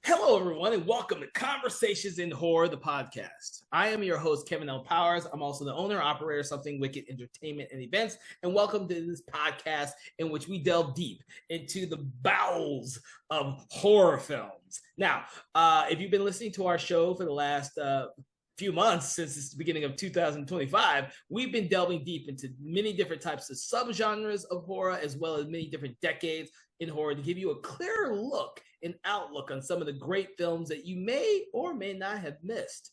Hello, everyone, and welcome to Conversations in Horror, the podcast. I am your host, Kevin L. Powers. I'm also the owner and operator of Something Wicked Entertainment and Events, and welcome to this podcast in which we delve deep into the bowels of horror films. Now, if you've been listening to our show for the last few months since the beginning of 2025, we've been delving deep into many different types of subgenres of horror, as well as many different decades in horror to give you a clearer look and outlook on some of the great films that you may or may not have missed.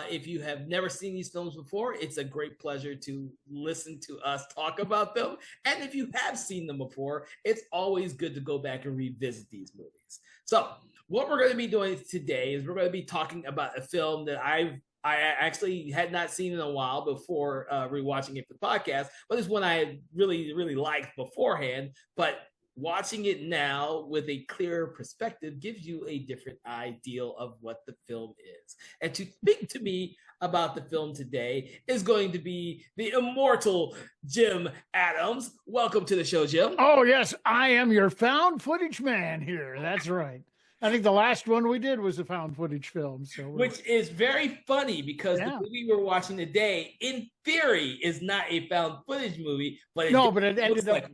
If you have never seen these films before, it's a great pleasure to listen to us talk about them. And if you have seen them before, it's always good to go back and revisit these movies. So what we're going to be doing today is we're going to be talking about a film that I actually had not seen in a while before rewatching it for the podcast, but it's one I really liked beforehand. But watching it now with a clearer perspective gives you a different ideal of what the film is. And to speak to me about the film today is going to be the immortal Jim Adams. Welcome to the show, Jim. Oh, yes, I am your found footage man here. That's right. I think the last one we did was a found footage film. Which is very funny because the movie we're watching today, in theory, is not a found footage movie, but it ended up.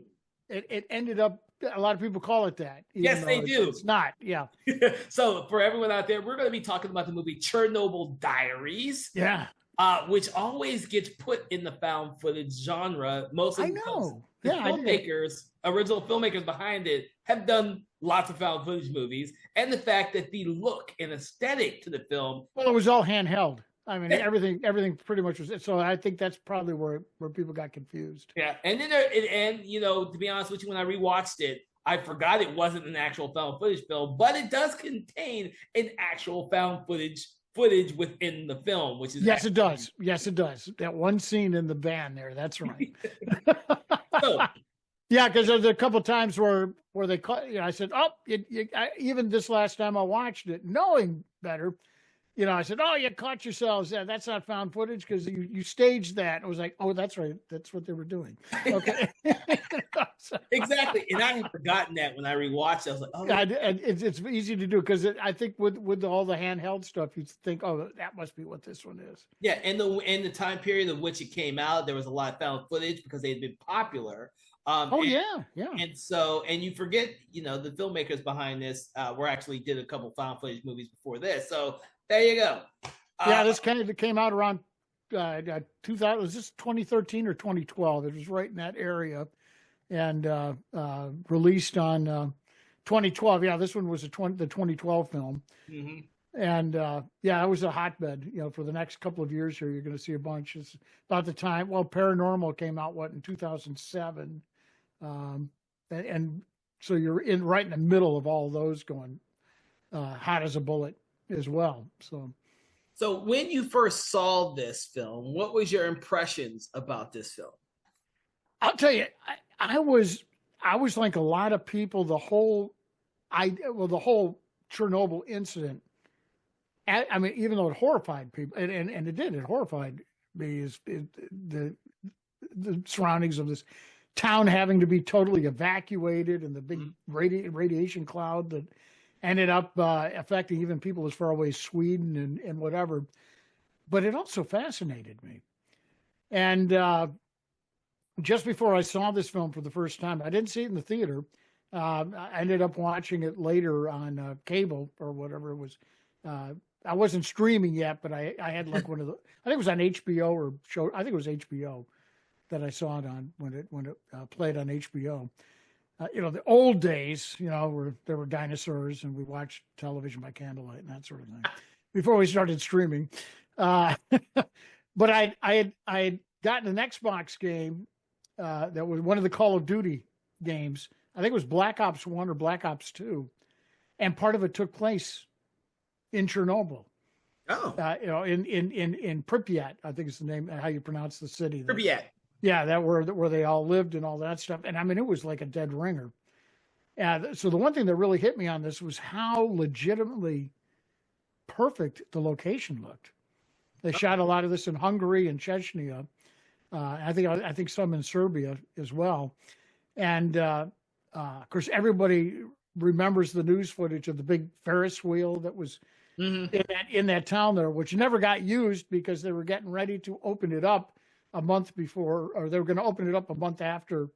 It ended up. A lot of people call it that. Yes, they do. It's not. Yeah. So for everyone out there, we're going to be talking about the movie Chernobyl Diaries. Yeah. Which always gets put in the found footage genre. Mostly, I know. The filmmakers, original filmmakers behind it, have done lots of found footage movies, and the fact that the look and aesthetic to the film. Well, it was all handheld. I mean, everything pretty much was. So I think that's probably where people got confused. Yeah, and then to be honest with you, when I rewatched it, I forgot it wasn't an actual found footage film, but it does contain an actual found footage within the film, which is it does. Yes, it does. That one scene in the van there. That's right. Yeah, because there's a couple of times where they caught. I said, even this last time I watched it, knowing better. I said, "Oh, you caught yourselves. Yeah, that's not found footage because you staged that." I was like, "Oh, that's right. That's what they were doing." Okay, exactly. And I had forgotten that when I rewatched it. I was like, "Oh, it's easy to do because I think with all the handheld stuff, you think, oh, that must be what this one is." Yeah, and the time period of which it came out, there was a lot of found footage because they had been popular. Yeah. And you forget, the filmmakers behind this were actually did a couple found footage movies before this. So there you go. This kind of came out around 2000. Was this 2013 or 2012? It was right in that area, and released on 2012. Yeah, this one was the 2012 film. Mm-hmm. And it was a hotbed. For the next couple of years here, you're going to see a bunch. It's about the time. Well, Paranormal came out in 2007, and so you're right in the middle of all those going hot as a bullet as well. So when you first saw this film, what was your impressions about this film? I'll tell you, I was like a lot of people. The whole Chernobyl incident. I mean, even though it horrified people, and it horrified me, is the surroundings of this town having to be totally evacuated, and the big radiation cloud that ended up affecting even people as far away as Sweden and whatever. But it also fascinated me. And just before I saw this film for the first time, I didn't see it in the theater. I ended up watching it later on cable or whatever it was. I wasn't streaming yet, but I had like one of the, I think it was on HBO or show. I think it was HBO that I saw it on when it played on HBO. The old days, where there were dinosaurs and we watched television by candlelight and that sort of thing before we started streaming. But I had gotten an Xbox game that was one of the Call of Duty games. I think it was Black Ops 1 or Black Ops 2. And part of it took place in Chernobyl. Oh. In Pripyat, I think is the name, how you pronounce the city. Pripyat. Yeah, that where they all lived and all that stuff. And I mean, it was like a dead ringer. So the one thing that really hit me on this was how legitimately perfect the location looked. They shot a lot of this in Hungary and Chechnya. I think some in Serbia as well. And of course, everybody remembers the news footage of the big Ferris wheel that was Mm-hmm. in that town there, which never got used because they were getting ready to open it up a month before, or they were going to open it up a month after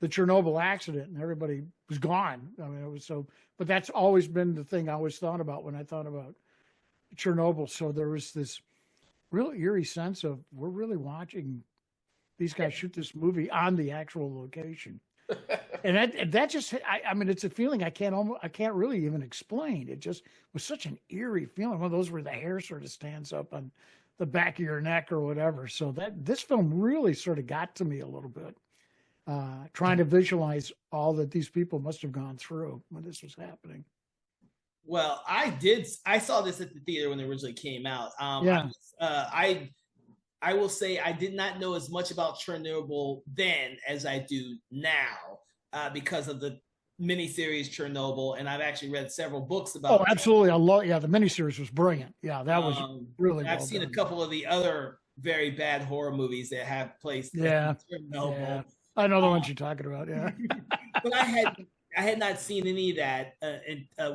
the Chernobyl accident, and everybody was gone. I mean, it was so, but that's always been the thing I always thought about when I thought about Chernobyl. So there was this real eerie sense of we're really watching these guys shoot this movie on the actual location. And that just, I mean, it's a feeling I can't really even explain. It just was such an eerie feeling. One of those where the hair sort of stands up on the back of your neck or whatever. So this film really sort of got to me a little bit, trying to visualize all that these people must have gone through when this was happening. Well, I saw this at the theater when it originally came out. Yeah. I will say I did not know as much about Chernobyl then as I do now because of the miniseries Chernobyl, and I've actually read several books about. Oh, absolutely! The miniseries was brilliant. Yeah, that was really. I've seen a couple of the other very bad horror movies that have placed. Yeah, Chernobyl. Yeah. I know the ones you're talking about. Yeah, but I had not seen any of that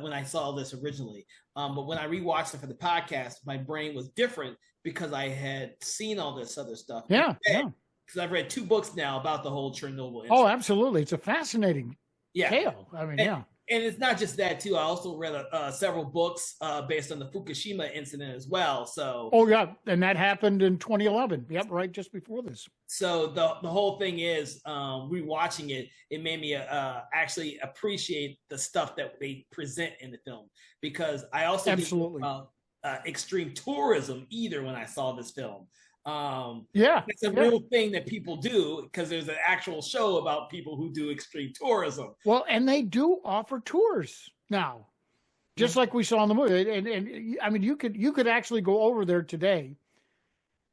when I saw this originally. But when I rewatched it for the podcast, my brain was different because I had seen all this other stuff. Yeah. Because I've read 2 books now about the whole Chernobyl incident. Oh, absolutely. It's a fascinating tale. I mean, and it's not just that, too. I also read several books based on the Fukushima incident as well. So. Oh, yeah. And that happened in 2011. Yep, right just before this. So the whole thing is, rewatching it, it made me actually appreciate the stuff that they present in the film. Because I also absolutely didn't know about extreme tourism either when I saw this film. It's a real thing that people do because there's an actual show about people who do extreme tourism. Well, and they do offer tours now, just like we saw in the movie. And I mean, you could actually go over there today,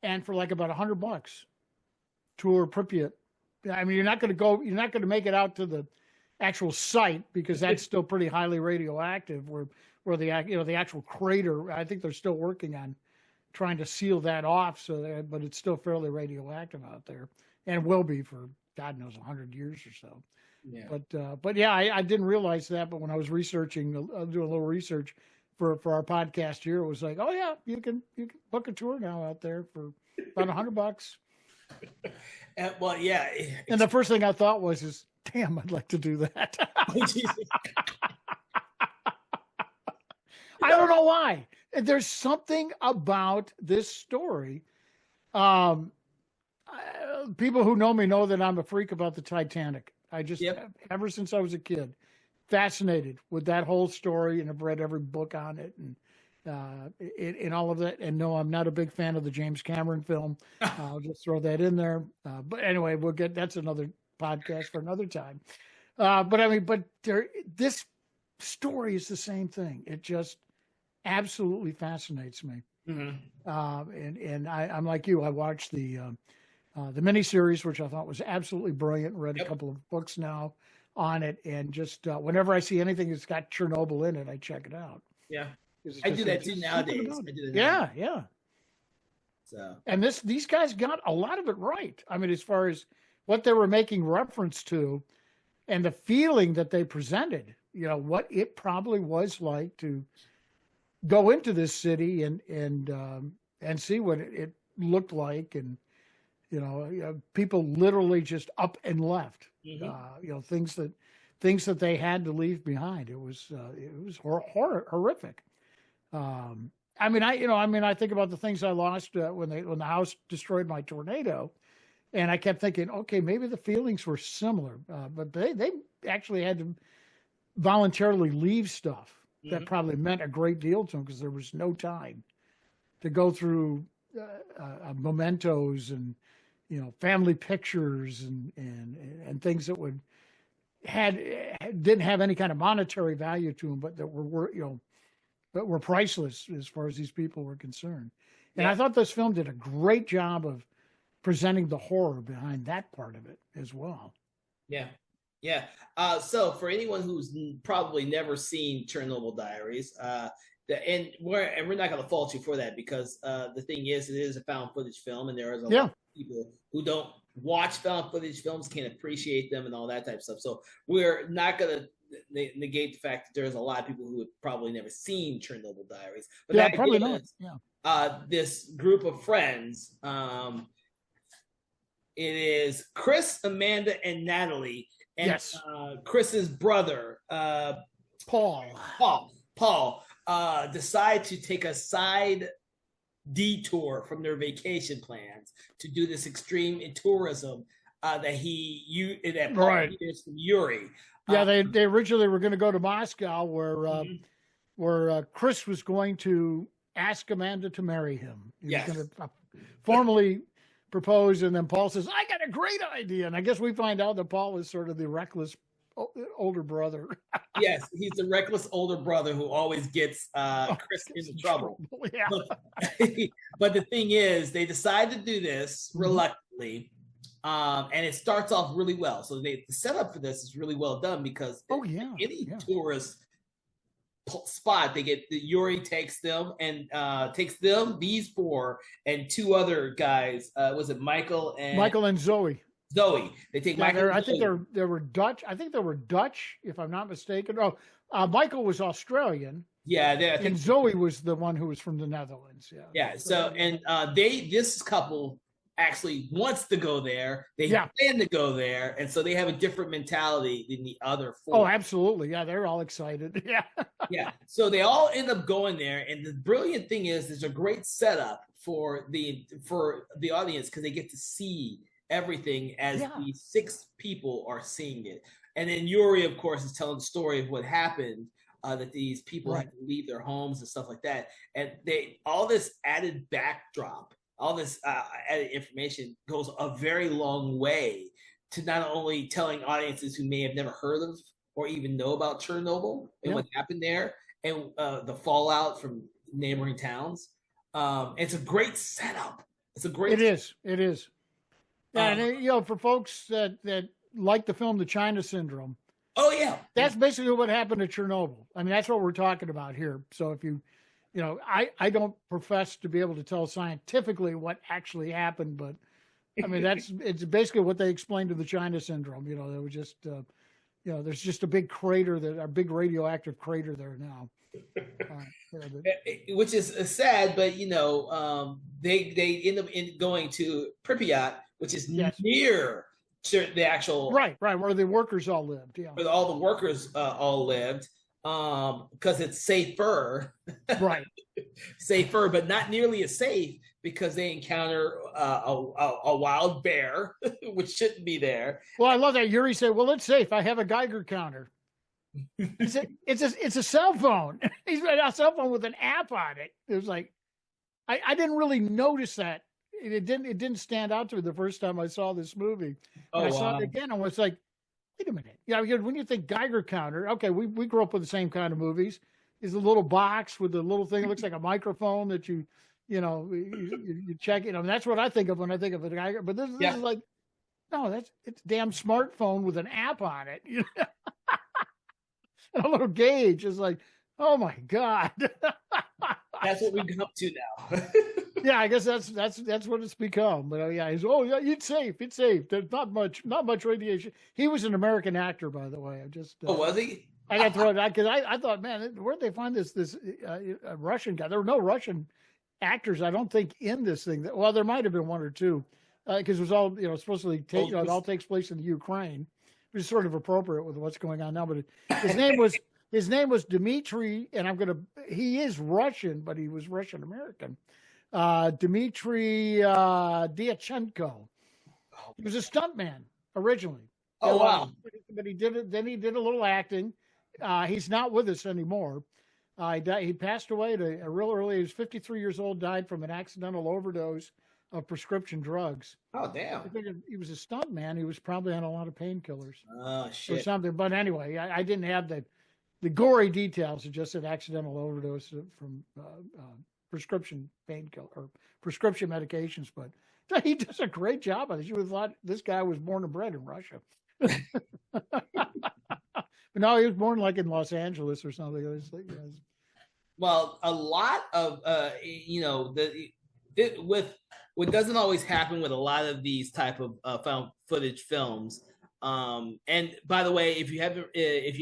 and for like about $100, tour Pripyat. I mean, you're not going to make it out to the actual site because that's still pretty highly radioactive. Where the actual crater, I think they're still working on trying to seal that off, but it's still fairly radioactive out there, and will be for God knows 100 years or so. Yeah. But yeah, I didn't realize that. But when I was researching, doing a little research for our podcast here, it was like, oh yeah, you can book a tour now out there for about $100. Well, yeah. And the first thing I thought was, damn, I'd like to do that. I don't know why. There's something about this story. People who know me know that I'm a freak about the Titanic. I just, ever since I was a kid, fascinated with that whole story, and I've read every book on it and all of that. And no, I'm not a big fan of the James Cameron film. I'll just throw that in there. But anyway, that's another podcast for another time. This story is the same thing. It just absolutely fascinates me. Mm-hmm. And I'm like you. I watched the miniseries, which I thought was absolutely brilliant. Read a couple of books now on it, and just whenever I see anything that's got Chernobyl in it, I check it out. Yeah, I do that too nowadays. Yeah. So, and these guys got a lot of it right. I mean, as far as what they were making reference to, and the feeling that they presented. What it probably was like to go into this city and see what it looked like, and people literally just up and left. mm-hmm. Things that they had to leave behind. It was horrific. I think about the things I lost when the house destroyed my tornado, and I kept thinking, okay, maybe the feelings were similar, but they actually had to voluntarily leave stuff that probably meant a great deal to them because there was no time to go through mementos and family pictures and things that didn't have any kind of monetary value to them, but that were priceless as far as these people were concerned. And I thought this film did a great job of presenting the horror behind that part of it as well. Yeah. So for anyone who's probably never seen Chernobyl Diaries, and we're not going to fault you for that because the thing is, it is a found footage film, and there is a lot of people who don't watch found footage films, can't appreciate them, and all that type of stuff. So we're not going to negate the fact that there's a lot of people who have probably never seen Chernobyl Diaries. But yeah, probably not. This group of friends, it is Chris, Amanda, and Natalie, and yes. Chris's brother, Paul, decide to take a side detour from their vacation plans to do this extreme tourism that Paul hears from Yuri. Yeah, they originally were going to go to Moscow, where Chris was going to ask Amanda to marry him. He was going to formally propose, and then Paul says, "I got a great idea." And I guess we find out that Paul is sort of the reckless older brother. Yes, he's the reckless older brother who always gets Chris into trouble. Yeah. But the thing is, they decide to do this reluctantly, and it starts off really well. So the setup for this is really well done because any tourist spot, they get Yuri takes them, these four and two other guys. Was it Michael and Zoe? They take Michael. I think they were Dutch. I think they were Dutch, if I'm not mistaken. Oh, Michael was Australian. Yeah, and Zoe was the one who was from the Netherlands. Yeah. Yeah. So this couple actually wants to go there. They plan to go there, and so they have a different mentality than the other four. Oh, absolutely. Yeah, they're all excited. Yeah. Yeah. So they all end up going there, and the brilliant thing is, there's a great setup for the audience because they get to see everything as the six people are seeing it. And then Yuri, of course, is telling the story of what happened, that these people had to leave their homes and stuff like that. And all this added backdrop, all this added information goes a very long way to not only telling audiences who may have never heard of or even know about Chernobyl and what happened there and the fallout from neighboring towns. It's a great setup. It is. And for folks that like the film The China Syndrome. Oh yeah. That's basically what happened to Chernobyl. I mean, that's what we're talking about here. So if I don't profess to be able to tell scientifically what actually happened, but I mean, it's basically what they explained to the China Syndrome. There was just, there's just a big crater, a big radioactive crater there now. Which is sad, but they end up going to Pripyat, which is near the actual right where the workers all lived. Yeah, where all the workers all lived, because it's safer. Right, safer, but not nearly as safe because they encounter a wild bear, which shouldn't be there. Well, I love that Yuri said, "Well, it's safe. I have a Geiger counter." It's a cell phone. He's got a cell phone with an app on it. It was like, I didn't really notice that. It didn't stand out to me the first time I saw this movie. I saw it again and was like, wait a minute. Yeah, when you think Geiger counter, okay, we grew up with the same kind of movies. There's a little box with a little thing that looks like a microphone that you check. That's what I think of when I think of a Geiger. But this is like, no, it's a damn smartphone with an app on it. A little gauge is like, oh my God. That's what we've come up to now. Yeah, I guess that's what it's become. But it's safe. It's safe. There's not much radiation. He was an American actor, by the way. Was he? I got to throw it out because I thought, man, where'd they find this Russian guy? There were no Russian actors, I don't think, in this thing. Well, there might have been one or two, because it was all supposedly it all takes place in the Ukraine, which is sort of appropriate with what's going on now. But his name was Dmitry, and he is Russian, but he was Russian American. Dmitry Dyachenko. He was a stuntman originally. Oh wow! But he did it. Then he did a little acting. He's not with us anymore. He passed away at a real early. He was 53 years old. Died from an accidental overdose of prescription drugs. Oh damn! I think he was a stuntman. He was probably on a lot of painkillers. Oh shit! Or something. But anyway, I didn't have the gory details. It just an accidental overdose from prescription painkiller or prescription medications. But he does a great job. I think you would have thought this guy was born and bred in Russia. But no, he was born like in Los Angeles or something. Well, a lot of with what doesn't always happen with a lot of these type of found footage films. And by the way, if you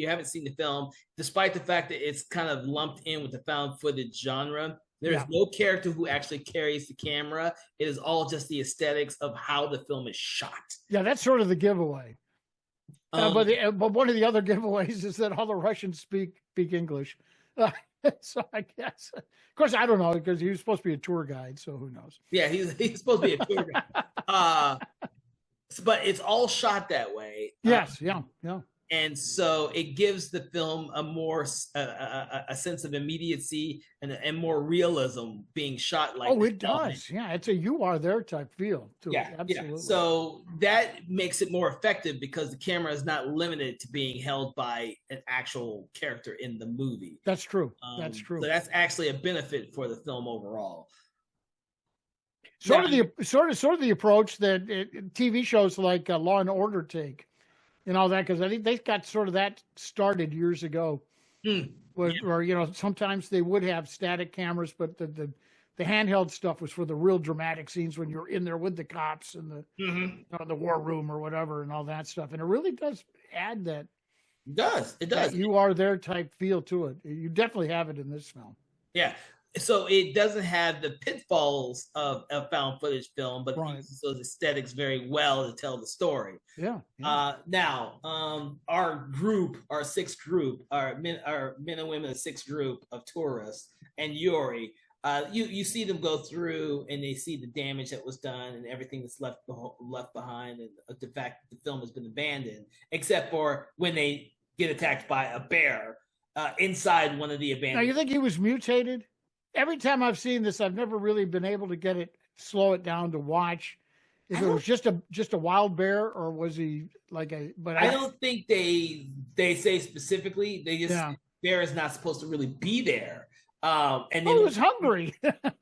haven't seen the film, despite the fact that it's kind of lumped in with the found footage genre, there's no character who actually carries the camera. It is all just the aesthetics of how the film is shot. Yeah, that's sort of the giveaway. But one of the other giveaways is that all the Russians speak English. So I guess, of course, I don't know, because he was supposed to be a tour guide, so who knows? Yeah, he's supposed to be a tour guide. But it's all shot that way. Yes, yeah. And so it gives the film a more a sense of immediacy and more realism being shot like. Oh, it does. Yeah, it's a "you are there" type feel to it. Absolutely. Yeah. So that makes it more effective because the camera is not limited to being held by an actual character in the movie. That's true. That's true. So that's actually a benefit for the film overall. Sort of the approach that TV shows like Law and Order take. And all that, because I think they got sort of that started years ago, where sometimes they would have static cameras, but the handheld stuff was for the real dramatic scenes when you're in there with the cops and the war room or whatever and all that stuff. And it really does add that. It does. That you are there type feel to it. You definitely have it in this film. Yeah. So it doesn't have the pitfalls of a found footage film, but it uses those aesthetics very well to tell the story. Yeah. Now, our sixth group, our men and women, sixth group of tourists, and Yuri, you see them go through and they see the damage that was done and everything that's left behind, and the fact that the film has been abandoned, except for when they get attacked by a bear inside one of the abandoned. Now, you think he was mutated? Every time I've seen this, I've never really been able to slow it down to watch if it was just a wild bear, or was he like a? But I don't think they say specifically. They just bear is not supposed to really be there. And then he was hungry,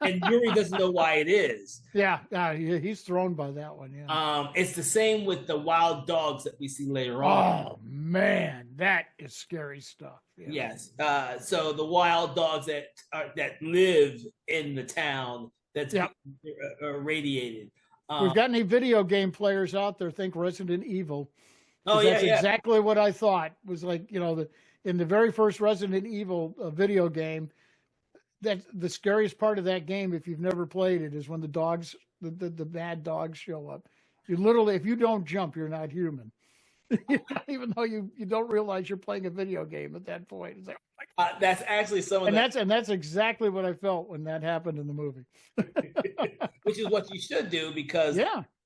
and Yuri doesn't know why it is. Yeah, he's thrown by that one. Yeah. It's the same with the wild dogs that we see later on. Oh man, that is scary stuff. Yeah. Yes. So the wild dogs that live in the town that's irradiated. We've got any video game players out there? Think Resident Evil. Oh that's exactly what I thought. Was like in the very first Resident Evil video game. That the scariest part of that game, if you've never played it, is when the dogs, the bad dogs show up. You literally, if you don't jump, you're not human. Even though you don't realize you're playing a video game at that point. It's like, that's actually that's exactly what I felt when that happened in the movie. Which is what you should do, because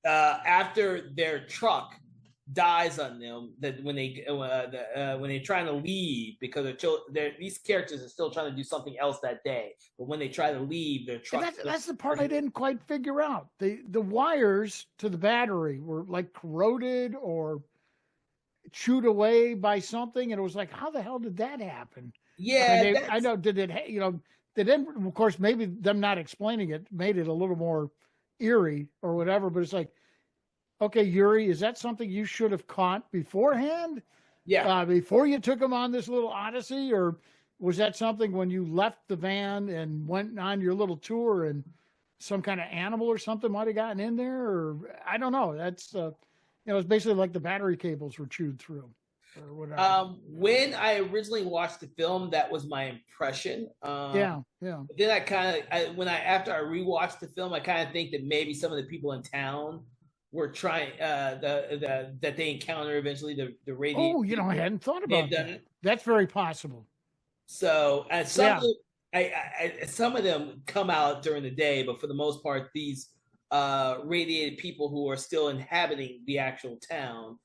after their truck dies on them, that when they're trying to leave, because these characters are still trying to do something else that day, but when they try to leave, their truck. That's the part I didn't quite figure out. The wires to the battery were like corroded or chewed away by something, and it was like, how the hell did that happen? Yeah, I know. Did it? They didn't. Of course, maybe them not explaining it made it a little more eerie or whatever. But it's like, okay, Yuri, is that something you should have caught beforehand? Yeah. Before you took him on this little odyssey, or was that something when you left the van and went on your little tour and some kind of animal or something might have gotten in there? Or I don't know. That's it's basically like the battery cables were chewed through or whatever. When I originally watched the film, that was my impression. Then after I rewatched the film, I kind of think that maybe some of the people in town were trying that they encounter eventually the radio. Oh, I hadn't thought about that. That's very possible. So some of them come out during the day, but for the most part, these radiated people who are still inhabiting the actual town,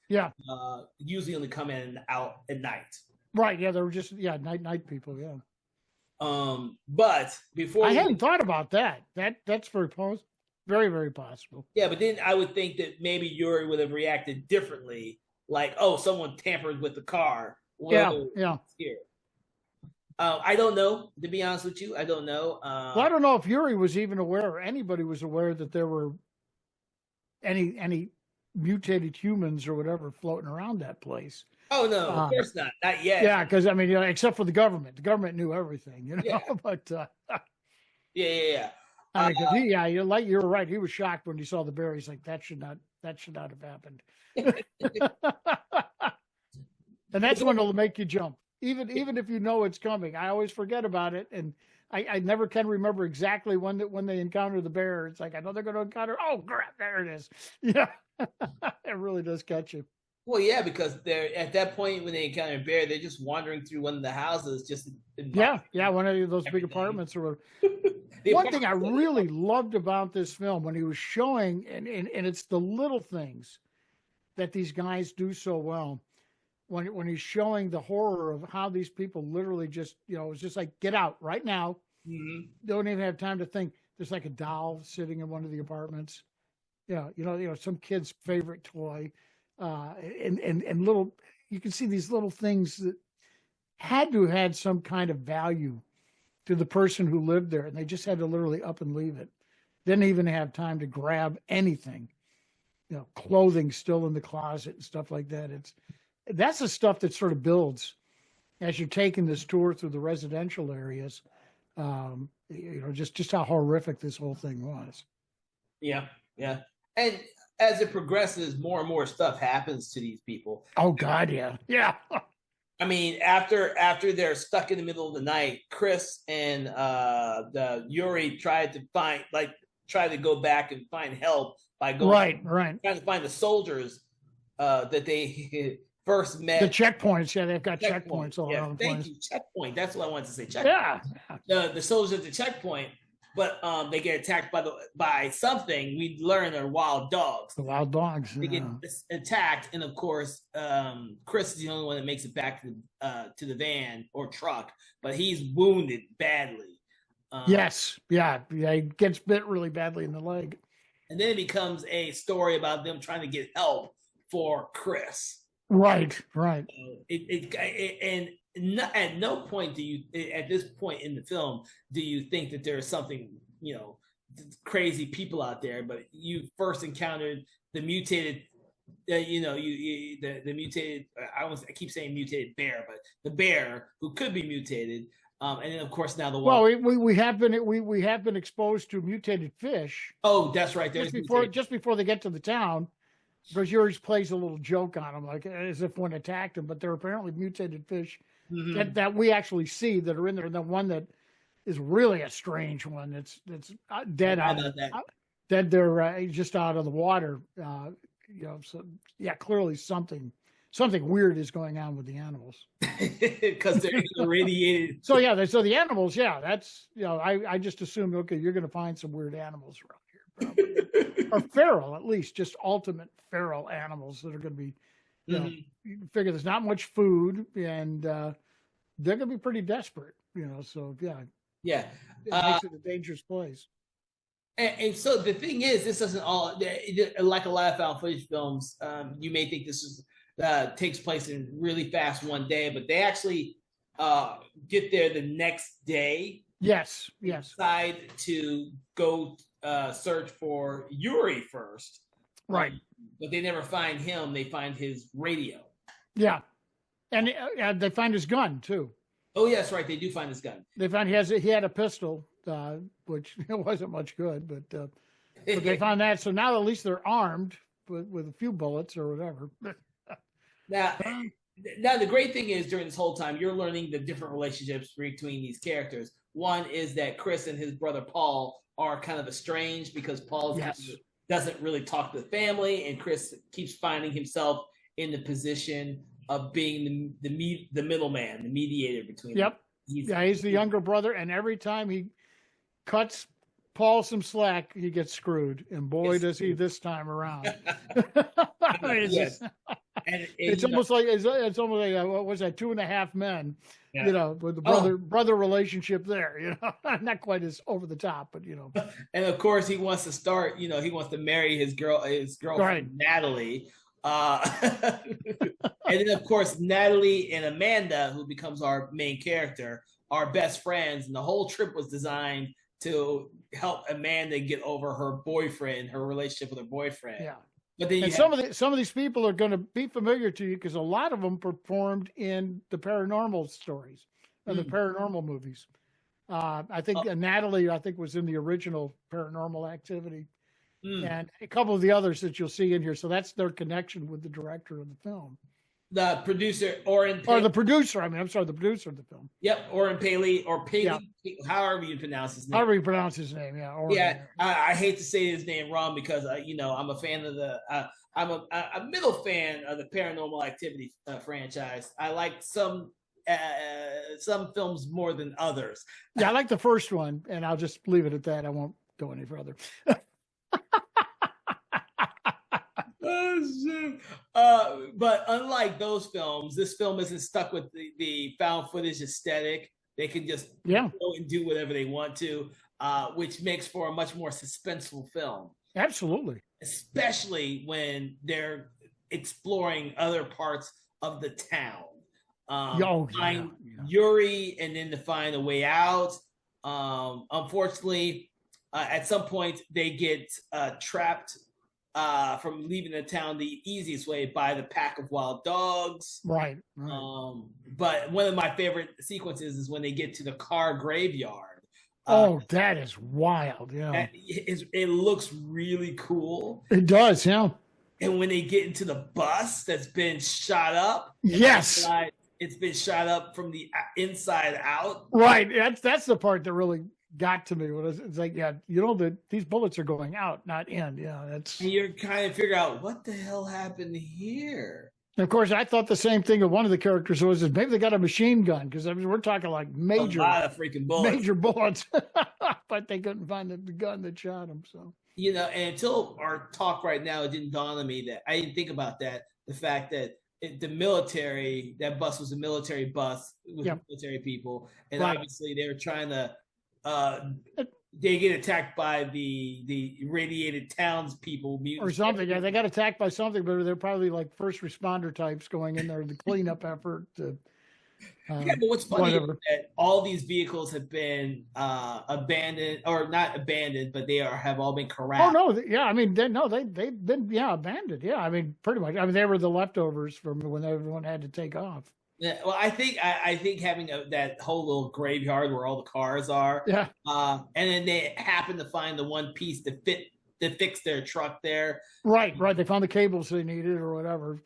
usually only come in and out at night. Right. Yeah, they were just night people. Yeah. But before I hadn't thought about that. That's very, very possible. Yeah, but then I would think that maybe Yuri would have reacted differently, like, oh, someone tampered with the car. Here. I don't know, to be honest with you. I don't know. Well, I don't know if Yuri was even aware, or anybody was aware, that there were any mutated humans or whatever floating around that place. Oh, no, of course not. Not yet. Yeah, because, except for the government. The government knew everything, Yeah. But... Yeah. I mean, because you were right. He was shocked when he saw the bear. He's like, that should not have happened. And that's when it'll make you jump, even if you know it's coming. I always forget about it, and I never can remember exactly when they encounter the bear. It's like I know they're going to encounter. Oh crap! There it is. Yeah, it really does catch you. Well, yeah, because they're at that point when they encounter a bear, they're just wandering through one of the houses, just one of those big apartments or whatever. One thing I really loved about this film when he was showing, and it's the little things that these guys do so well. When he's showing the horror of how these people literally just, it's just like, get out right now. Mm-hmm. Don't even have time to think. There's like a doll sitting in one of the apartments. Yeah, some kid's favorite toy. And little, you can see these little things that had to have had some kind of value to the person who lived there. And they just had to literally up and leave it. Didn't even have time to grab anything, clothing still in the closet and stuff like that. That's the stuff that sort of builds as you're taking this tour through the residential areas. Just how horrific this whole thing was. Yeah. Yeah. And as it progresses, more and more stuff happens to these people. Oh God. Yeah. Yeah. I mean, after they're stuck in the middle of the night, Chris and the Yuri try to go back and find help by going trying to find the soldiers that they first met. The checkpoints, yeah, they've got checkpoints all around the place. Thank you, checkpoint. That's what I wanted to say. Checkpoint. Yeah. The soldiers at the checkpoint, but they get attacked by something. We learn they're wild dogs. The wild dogs. They get attacked, and of course, Chris is the only one that makes it back to the van or truck, but he's wounded badly. Yes, yeah, he gets bit really badly in the leg. And then it becomes a story about them trying to get help for Chris. Right. And at no point do you, at this point in the film, do you think that there's something, crazy people out there, but you first encountered the mutated, the mutated, I keep saying mutated bear, but the bear who could be mutated. And then of course now we have been exposed to mutated fish. Oh, that's right. Just before they get to the town. Because yours plays a little joke on them, like as if one attacked them, but they're apparently mutated fish that we actually see that are in there. And the one that is really a strange one that's dead dead there just out of the water. So yeah, clearly something weird is going on with the animals because they're irradiated. So the animals, that's I just assumed you're going to find some weird animals around here, probably. Or feral, at least, just ultimate feral animals that are going to be, you figure there's not much food and they're going to be pretty desperate, so yeah. It makes it a dangerous place. And so the thing is, this doesn't all, like a lot of found footage films, you may think this is takes place in really fast one day, but they actually get there the next day. Yes. Decide to go search for Yuri first. Right. But they never find him. They find his radio. Yeah. And they find his gun too. Oh, yes, right. They do find his gun. They found he had a pistol, which wasn't much good, but they found that. So now at least they're armed with a few bullets or whatever. Now the great thing is during this whole time, you're learning the different relationships between these characters. One is that Chris and his brother Paul are kind of estranged because Paul doesn't really talk to the family, and Chris keeps finding himself in the position of being the middleman, the mediator between them. He's the younger brother, and every time he cuts Paul some slack, he gets screwed, and boy does he this time around. It's almost like what was that, 2.5 Men, with the brother relationship there, not quite as over the top, but And of course he wants to start, he wants to marry his girlfriend Natalie. And then of course Natalie and Amanda, who becomes our main character, are best friends, and the whole trip was designed to help Amanda get over her relationship with her boyfriend. Yeah. But then some of these people are going to be familiar to you because a lot of them performed in the paranormal stories and the paranormal movies. I think Natalie, I think, was in the original Paranormal Activity, Mm. and a couple of the others that you'll see in here. So that's their connection with the director of the film. The producer, Oren Or the producer. I mean, I'm sorry, the producer of the film. Yep, Oren Paley, or Paley, Yeah. however you pronounce his name. However you pronounce his name, yeah. Oren, Yeah, I hate to say his name wrong because I'm a fan of the I'm a middle fan of the Paranormal Activity franchise. I like some films more than others. Yeah, I like the first one, and I'll just leave it at that. I won't go any further. But unlike those films, this film isn't stuck with the found footage aesthetic. They can just go and do whatever they want to, which makes for a much more suspenseful film. Absolutely. Especially when they're exploring other parts of the town. Find Yuri and then to find a way out. Unfortunately, at some point they get trapped from leaving the town the easiest way by the pack of wild dogs. Right. But one of my favorite sequences is when they get to the car graveyard. That is wild. Yeah. It looks really cool. It does, yeah. And when they get into the bus that's been shot up. Yes. It's been shot up from the inside out. Right. That's the part that really got to me. It's like, that these bullets are going out, not in. Yeah, that's. And you're kind of figure out what the hell happened here. And of course, I thought the same thing of one of the characters was maybe they got a machine gun because we're talking like a lot of freaking bullets, major bullets, but they couldn't find the gun that shot them. So and until our talk right now, it didn't dawn on me that I didn't think about that. The fact that the military, that bus was a military bus with military people, and obviously they were trying to. They get attacked by the irradiated townspeople or something. Yeah, they got attacked by something, but they're probably like first responder types going in there, the cleanup effort. But what's funny is that all these vehicles have been abandoned, or not abandoned, but they have all been corralled. Oh no, yeah, I mean, they've been abandoned. Yeah, I mean, pretty much. I mean, they were the leftovers from when everyone had to take off. Yeah, well, I think having that whole little graveyard where all the cars are, and then they happen to find the one piece to fix their truck there. Right. They found the cables they needed or whatever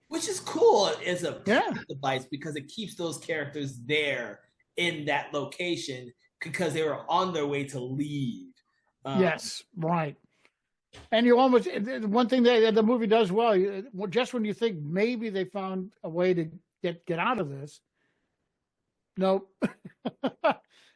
which is cool as a device because it keeps those characters there in that location because they were on their way to leave. Yes, right. And you almost one thing that the movie does well, just when you think maybe they found a way to get out of this. Nope.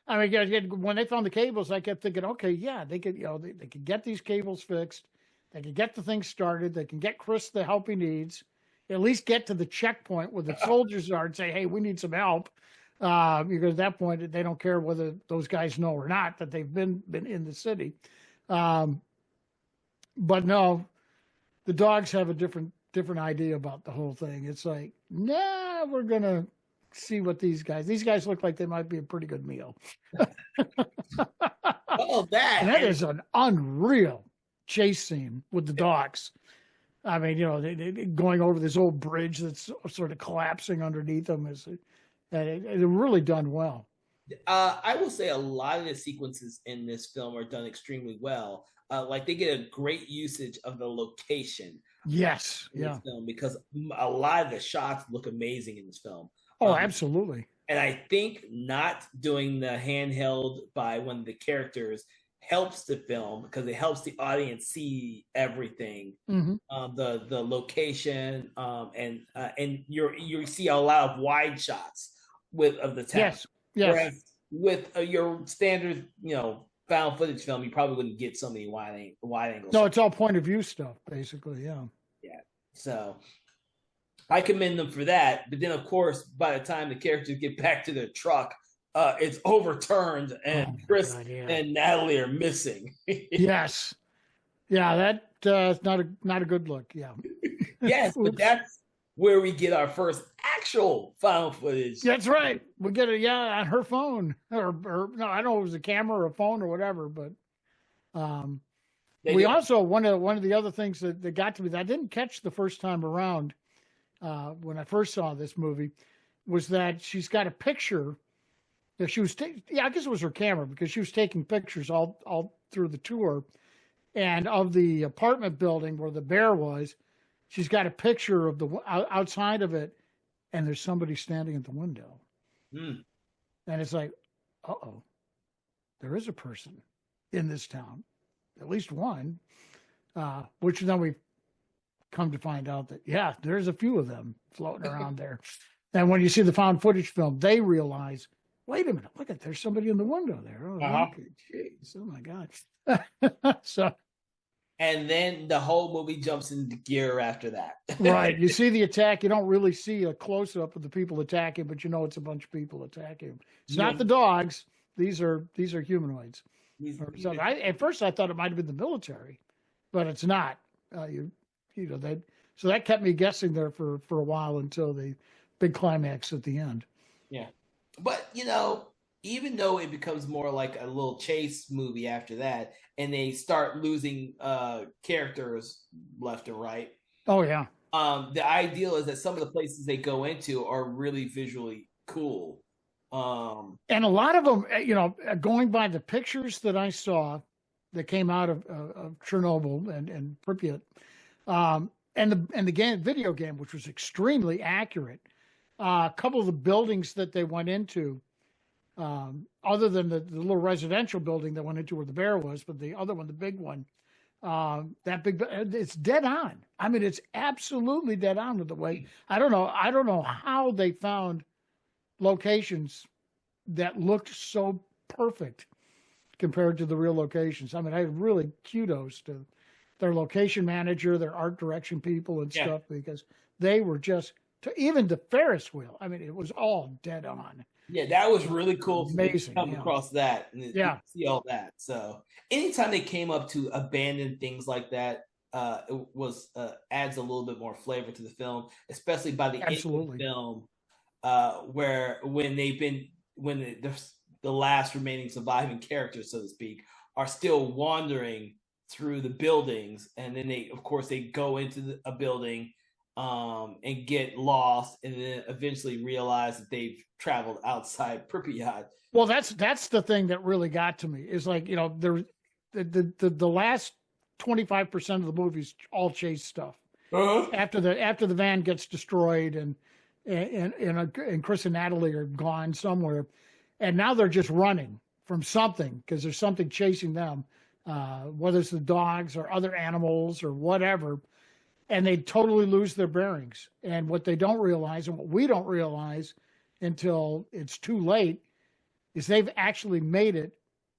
I mean, when they found the cables, I kept thinking, okay, yeah, they could, they could get these cables fixed. They could get the thing started. They can get Chris the help he needs. At least get to the checkpoint where the soldiers are and say, hey, we need some help. Because at that point, they don't care whether those guys know or not that they've been in the city. But no, the dogs have a different idea about the whole thing. It's like, nah, we're going to see what these guys look like they might be a pretty good meal. That is an unreal chase scene with the dogs. I mean, they going over this old bridge that's sort of collapsing underneath them. They're really done well. I will say a lot of the sequences in this film are done extremely well. Like they get a great usage of the location. Yes, in this film because a lot of the shots look amazing in this film. Oh, absolutely. And I think not doing the handheld by one of the characters helps the film because it helps the audience see everything, the location, and you see a lot of wide shots of the town. Yes. Whereas with your standard, found footage film, you probably wouldn't get so many wide angles. No, it's all point of view stuff, basically. Yeah. Yeah. So I commend them for that. But then, of course, by the time the characters get back to their truck, it's overturned and Chris and Natalie are missing. Yes. Yeah, that's not a good look. Yeah. Yes, but that's where we get our first actual found footage. That's right. We get it, on her phone. Or no, I don't know if it was a camera or a phone or whatever, but we also one of the other things that got to me that I didn't catch the first time around when I first saw this movie was that she's got a picture Yeah, she was. Yeah, I guess it was her camera because she was taking pictures all through the tour, and of the apartment building where the bear was. She's got a picture of the outside of it, and there's somebody standing at the window, Mm. and it's like, uh-oh, there is a person in this town, at least one. Which then we come to find out that yeah, there's a few of them floating around there. And when you see the found footage film, they realize, wait a minute, look at there's somebody in the window there. Oh, okay, jeez, oh my god. So. And then the whole movie jumps into gear after that. Right. You see the attack. You don't really see a close up of the people attacking, but you know it's a bunch of people attacking. It's not the dogs. These are humanoids. At first I thought it might have been the military, but it's not. So that kept me guessing there for a while until the big climax at the end. Yeah. But even though it becomes more like a little chase movie after that, and they start losing characters left and right. Oh yeah. The ideal is that some of the places they go into are really visually cool. And a lot of them, going by the pictures that I saw that came out of Chernobyl and Pripyat, and the video game, which was extremely accurate. A couple of the buildings that they went into, other than the little residential building that went into where the bear was, but the other one, the big one, it's dead on. I mean, it's absolutely dead on with the way. I don't know how they found locations that looked so perfect compared to the real locations. I mean, I really kudos to their location manager, their art direction people and stuff, because they were just even the Ferris wheel. I mean, it was all dead on. Yeah, that was really cool. Amazing. To come across that and see all that. So anytime they came up to abandon things like that, it was adds a little bit more flavor to the film, especially by the end of the film, when the last remaining surviving characters, so to speak, are still wandering through the buildings, and then they go into a building and get lost, and then eventually realize that they've traveled outside Pripyat. Well, that's the thing that really got to me is like, there the last 25% of the movie's all chase stuff. After the van gets destroyed and Chris and Natalie are gone somewhere, and now they're just running from something because there's something chasing them, whether it's the dogs or other animals or whatever. And they totally lose their bearings. And what they don't realize, and what we don't realize until it's too late, is they've actually made it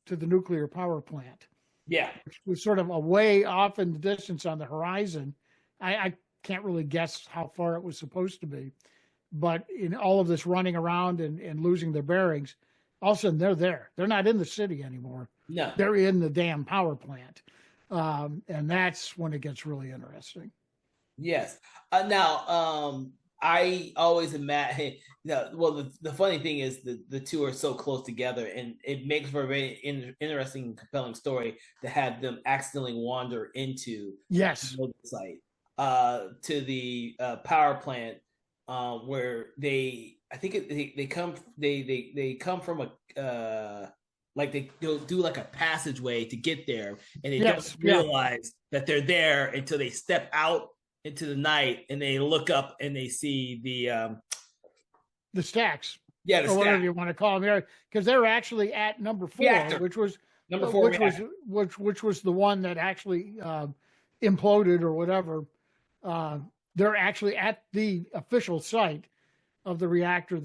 to the nuclear power plant. Yeah. Which was sort of a way off in the distance on the horizon. I can't really guess how far it was supposed to be. But in all of this running around and losing their bearings, all of a sudden they're there. They're not in the city anymore. No. They're in the damn power plant. And that's when it gets really interesting. Yes. Now, I always imagine. The funny thing is the two are so close together, and it makes for a very interesting and compelling story to have them accidentally wander into the site, to the power plant, where they come from a like they do like a passageway to get there, and they don't realize that they're there until they step out into the night and they look up and they see the stacks. Yeah, or whatever you want to call them here, because they're actually at number 4, which was number 4, which was the one that actually imploded or whatever. They're actually at the official site of the reactor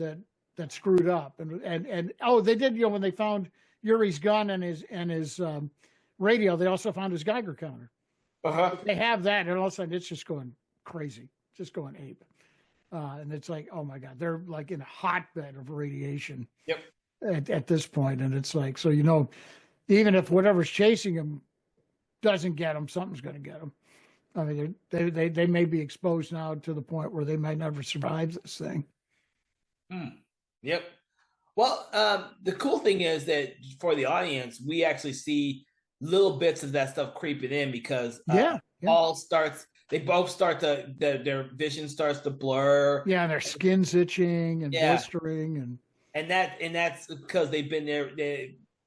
that screwed up, and they did. When they found Yuri's gun and his radio, they also found his Geiger counter. They have that, and all of a sudden it's just going crazy, just going ape. And it's like, oh my God, they're like in a hotbed of radiation. Yep. At this point, and it's like, so even if whatever's chasing them doesn't get them, something's going to get them. I mean, they may be exposed now to the point where they might never survive this thing. Yep. Well, the cool thing is that for the audience, we actually see little bits of that stuff creeping in because they both start their vision starts to blur. Yeah, and their skin's itching and blistering, and that's because they've been there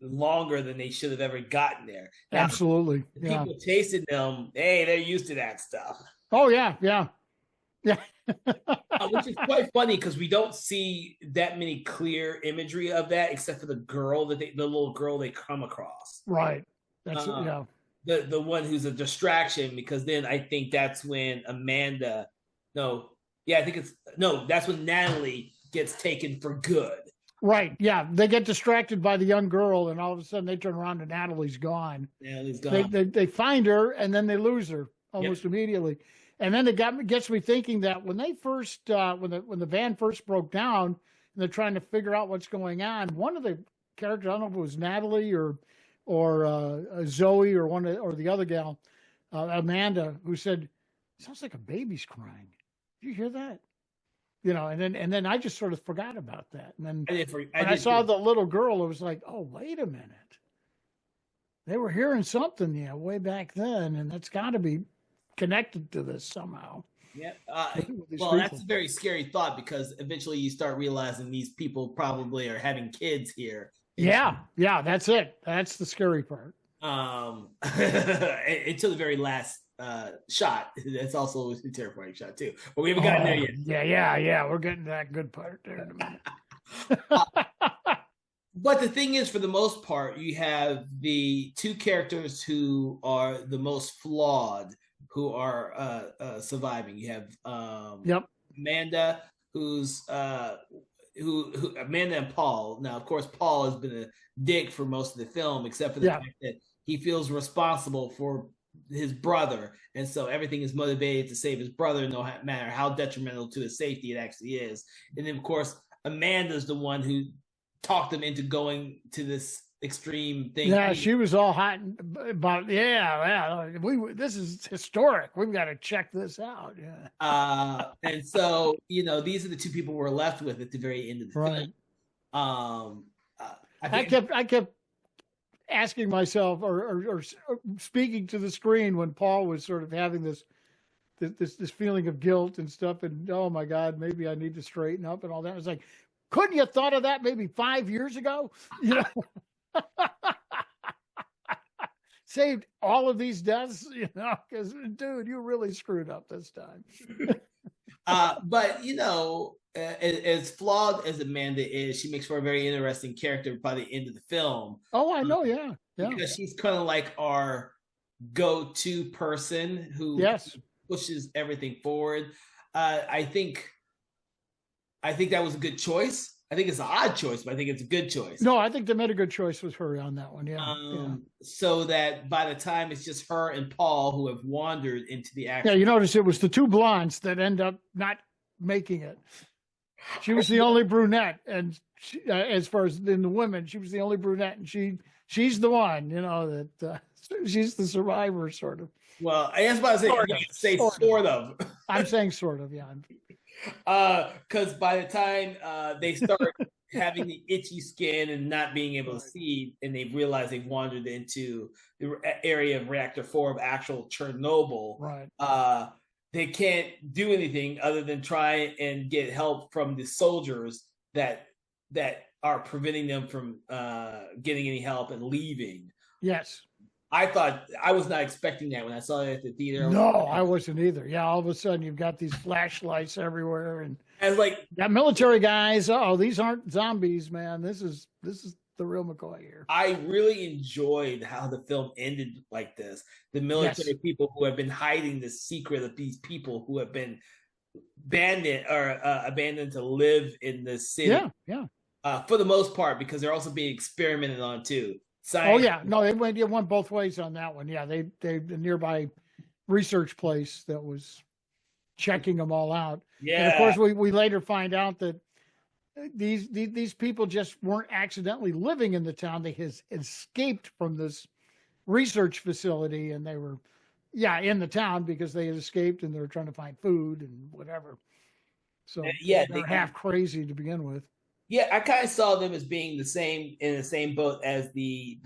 longer than they should have ever gotten there. Now, Absolutely. the Yeah. people chasing them, hey, they're used to that stuff. Oh yeah. Yeah. Yeah. Which is quite funny because we don't see that many clear imagery of that, except for the little girl they come across. Right. That's yeah. The one who's a distraction, because then I think that's when that's when Natalie gets taken for good. Right. Yeah. They get distracted by the young girl, and all of a sudden they turn around and Natalie's gone. Natalie's gone. They find her, and then they lose her almost immediately. And then it gets me thinking that when they first when the van first broke down and they're trying to figure out what's going on, one of the characters, I don't know if it was Natalie or Zoe or the other gal, Amanda, who said, "Sounds like a baby's crying. Did you hear that?" And then I just sort of forgot about that. And then when I saw the little girl, it was like, oh, wait a minute. They were hearing something, way back then, and that's got to be connected to this somehow. Yeah. Well, that's a very scary thought, because eventually you start realizing these people probably are having kids here. Yeah. That's it. That's the scary part. Until the very last shot. That's also a terrifying shot too, but we haven't gotten there yet. Yeah. We're getting to that good part there in a minute. But the thing is, for the most part, you have the two characters who are the most flawed, who are surviving. You have Amanda, who's who Amanda and Paul. Now, of course, Paul has been a dick for most of the film, except for the fact that he feels responsible for his brother, and so everything is motivated to save his brother, no matter how detrimental to his safety it actually is. And then, of course, Amanda's the one who talked them into going to this extreme thing. Yeah, she was all hot about this is historic. We've got to check this out. Yeah. And so these are the two people we're left with at the very end of the film. I kept asking myself or speaking to the screen when Paul was sort of having this feeling of guilt and stuff, and oh my God, maybe I need to straighten up and all that. I was like, couldn't you have thought of that maybe 5 years ago? Saved all of these deaths, because dude, you really screwed up this time. But as flawed as Amanda is, she makes for a very interesting character by the end of the film. Oh, I know, yeah. Because she's kind of like our go-to person who pushes everything forward. I think that was a good choice. I think it's an odd choice, but I think it's a good choice. No, I think they made a good choice with her on that one. Yeah. So that by the time it's just her and Paul who have wandered into the action. Yeah, you notice it was the two blondes that end up not making it. She was the only brunette, and she, as far as in the women, she was the only brunette, and she's the one, that she's the survivor, sort of. Well, I was about to say sort of. I'm saying sort of, yeah. Because by the time they start having the itchy skin and not being able to see, and they realize they've wandered into the area of Reactor 4 of actual Chernobyl, right? They can't do anything other than try and get help from the soldiers that are preventing them from getting any help and leaving. Yes. I was not expecting that when I saw it at the theater. No, I wasn't either. Yeah, all of a sudden you've got these flashlights everywhere, and got military guys. Oh, these aren't zombies, man. This is the real McCoy here. I really enjoyed how the film ended like this. The military people who have been hiding the secret of these people who have been abandoned to live in the city. Yeah. For the most part, because they're also being experimented on too. Science. Oh yeah, no, it went both ways on that one. Yeah, they the nearby research place that was checking them all out. Yeah, and of course we later find out that these people just weren't accidentally living in the town. They had escaped from this research facility, and they were in the town because they had escaped and they were trying to find food and whatever. So they're half crazy to begin with. Yeah, I kind of saw them as being in the same boat as the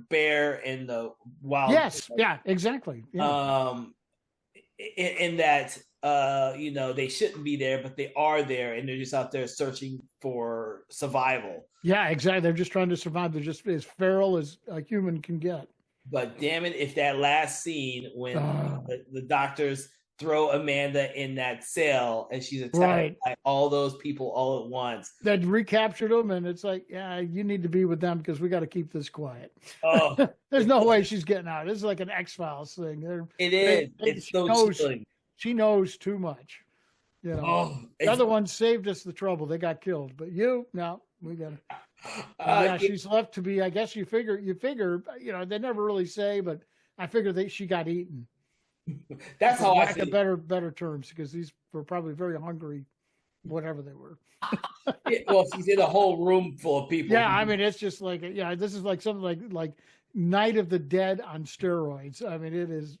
bear and the wild. Yes, yeah, exactly. Yeah. In that they shouldn't be there, but they are there, and they're just out there searching for survival. Yeah, exactly. They're just trying to survive. They're just as feral as a human can get. But damn it, if that last scene when the doctors throw Amanda in that cell and she's attacked by all those people all at once. They recaptured them, and it's like, yeah, you need to be with them because we got to keep this quiet. Oh, there's no way she's getting out. This is like an X-Files thing. It's so chilling. She knows too much. The other ones saved us the trouble. They got killed, but no, we got to. She's left to be. I guess you figure. They never really say, but I figure she got eaten. That's how I see it. Better terms, because these were probably very hungry, whatever they were. Well, she's in a whole room full of people. Yeah, I mean, it's just like, this is like something like Night of the Dead on steroids. I mean, it is.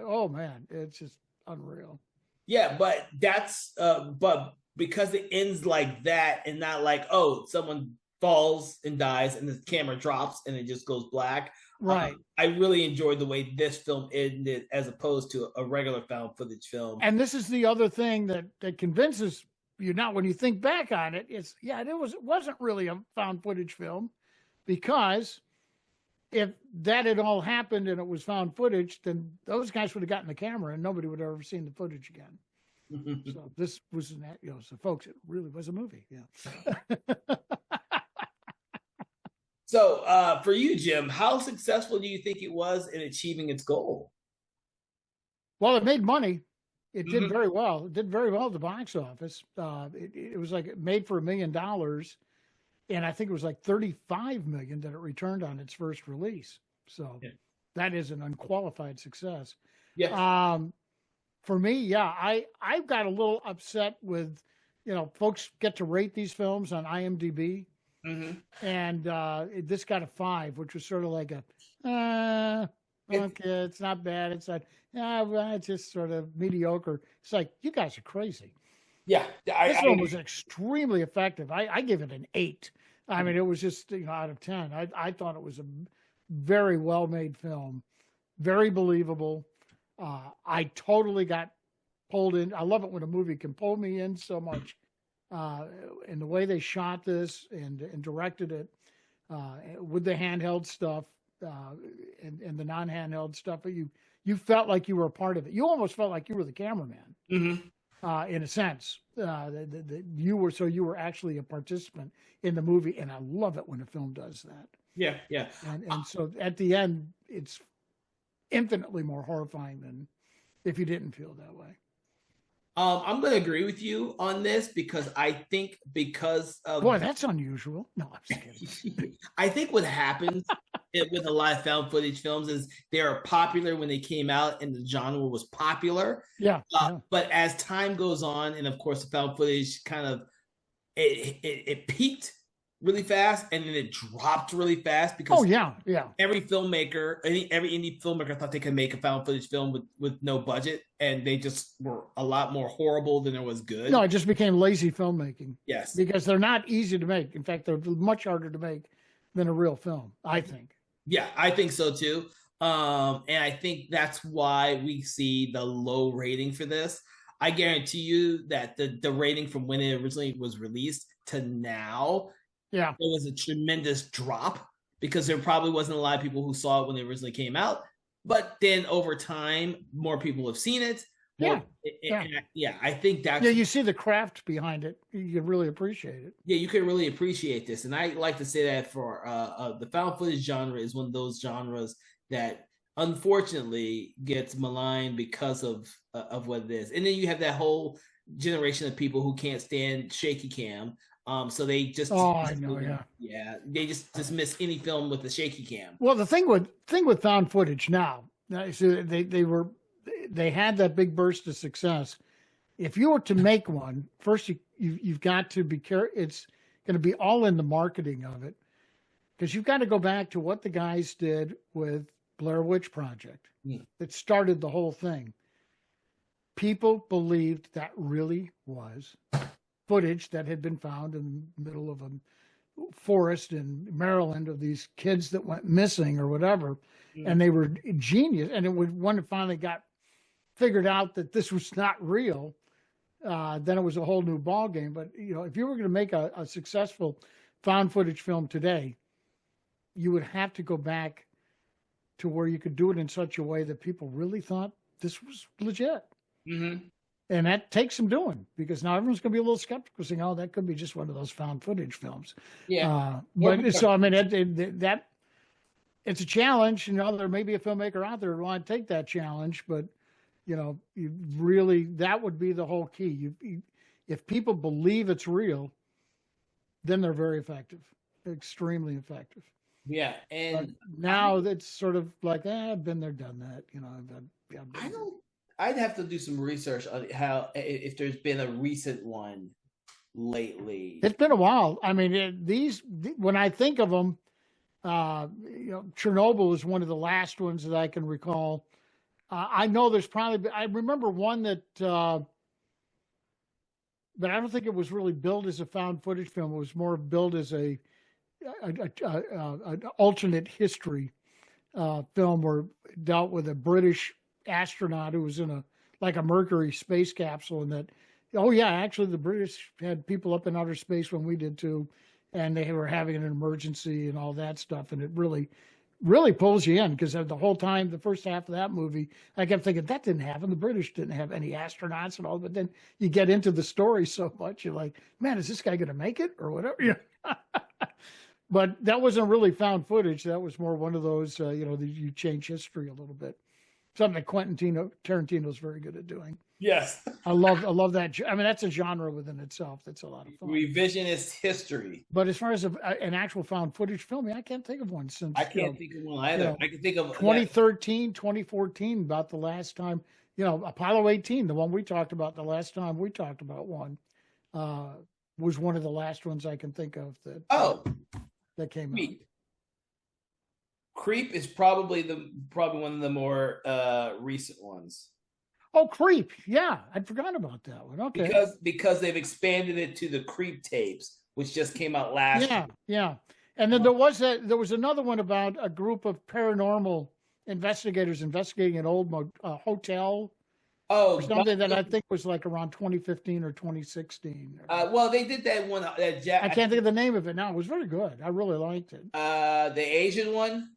Oh man, it's just unreal. Yeah, but that's but because it ends like that and not like, oh, someone falls and dies and the camera drops and it just goes black. Right. I really enjoyed the way this film ended as opposed to a regular found footage film. And this is the other thing that convinces you, not when you think back on it, it wasn't really a found footage film, because if that had all happened and it was found footage, then those guys would have gotten the camera and nobody would have ever seen the footage again. So this was so folks, it really was a movie. Yeah. So for you, Jim, how successful do you think it was in achieving its goal? Well, it made money. It did very well. It did very well at the box office. It was like, it made for $1 million, and I think it was like 35 million that it returned on its first release. So that is an unqualified success. Yeah. For me, I got a little upset with, folks get to rate these films on IMDb. And this got a 5, which was sort of like okay, it's not bad. It's like, it's just sort of mediocre. It's like, you guys are crazy. Yeah, this film was extremely effective. I give it an 8. I mean, it was just out of 10. I thought it was a very well made film, very believable. I totally got pulled in. I love it when a movie can pull me in so much. And the way they shot this and directed it, with the handheld stuff and the non-handheld stuff, you felt like you were a part of it. You almost felt like you were the cameraman, in a sense. You were actually a participant in the movie, and I love it when a film does that. Yeah. And so at the end, it's infinitely more horrifying than if you didn't feel that way. I'm going to agree with you on this because I think boy, that's unusual. No, I'm just kidding. I think what happens with a lot of found footage films is they are popular when they came out and the genre was popular. Yeah. But as time goes on, and of course the found footage kind of it peaked really fast and then it dropped really fast because every filmmaker, every indie filmmaker thought they could make a found footage film with no budget, and they just were a lot more horrible than it was good. No, it just became lazy filmmaking. Yes, because they're not easy to make. In fact, they're much harder to make than a real film, I think. Yeah, I think so too. And I think that's why we see the low rating for this. I guarantee you that the rating from when it originally was released to now, there was a tremendous drop because there probably wasn't a lot of people who saw it when it originally came out. But then over time, more people have seen it. I think that's... Yeah, you see the craft behind it. You can really appreciate it. Yeah, you can really appreciate this. And I like to say that for the found footage genre is one of those genres that unfortunately gets maligned because of what it is. And then you have that whole generation of people who can't stand shaky cam. So they just they just dismiss any film with a shaky cam. Well, the thing with found footage now, so they had that big burst of success. If you were to make one, first you've got to be careful. It's going to be all in the marketing of it, because you've got to go back to what the guys did with Blair Witch Project that started the whole thing. People believed that really was footage that had been found in the middle of a forest in Maryland of these kids that went missing or whatever. And they were genius. And when it finally got figured out that this was not real, then it was a whole new ball game. But if you were going to make a successful found footage film today, you would have to go back to where you could do it in such a way that people really thought this was legit. Mm-hmm. And that takes some doing, because now everyone's going to be a little skeptical, saying, "Oh, that could be just one of those found footage films." Yeah. But so I mean, that it's a challenge. There may be a filmmaker out there who want to take that challenge, but you really, that would be the whole key. If people believe it's real, then they're very effective, extremely effective. Yeah, and now it's sort of like, I've been there, done that. I don't. I'd have to do some research on if there's been a recent one lately. It's been a while. I mean, when I think of them, Chernobyl is one of the last ones that I can recall. I know there's probably. I remember one that, but I don't think it was really billed as a found footage film. It was more billed as an alternate history film, where it dealt with a British astronaut who was in a Mercury space capsule, and that, actually the British had people up in outer space when we did too, and they were having an emergency and all that stuff, and it really pulls you in, because the whole time, the first half of that movie, I kept thinking that didn't happen. The British didn't have any astronauts and all, but then you get into the story so much, you're like, man, is this guy going to make it or whatever? But that wasn't really found footage. That was more one of those, you change history a little bit. Something that Quentin Tarantino's very good at doing. Yes. I love that. I mean, that's a genre within itself. That's a lot of fun. Revisionist history. But as far as an actual found footage film, I can't think of one since. I can't think of one either. I can think of 2013, 2014, about the last time, Apollo 18, the one we talked about the last time we talked about one, was one of the last ones I can think of that came out. Creep is probably one of the more recent ones. Oh, Creep! Yeah, I'd forgotten about that one. Okay, because they've expanded it to the Creep tapes, which just came out last year. Yeah. And then there was another one about a group of paranormal investigators investigating an old hotel. Or something that I think was like around 2015 or 2016. Well, they did that one. I can't think of the name of it now. It was very good. I really liked it. The Asian one.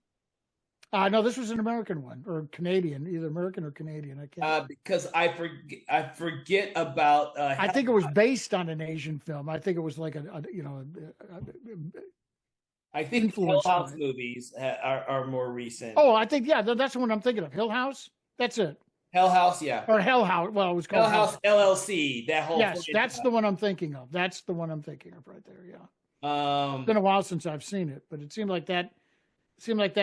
No, this was an American one, or Canadian, either American or Canadian. I can't. Because I forget about. I think it was based on an Asian film. I think it was like I think Hill House movies are more recent. Oh, I think that's the one I'm thinking of. Hill House. That's it. Hell House, yeah. Or Hell House. Well, it was called Hell House LLC. That whole. Yes, that's the one I'm thinking of. That's the one I'm thinking of right there. Yeah. It's been a while since I've seen it, but it seemed like that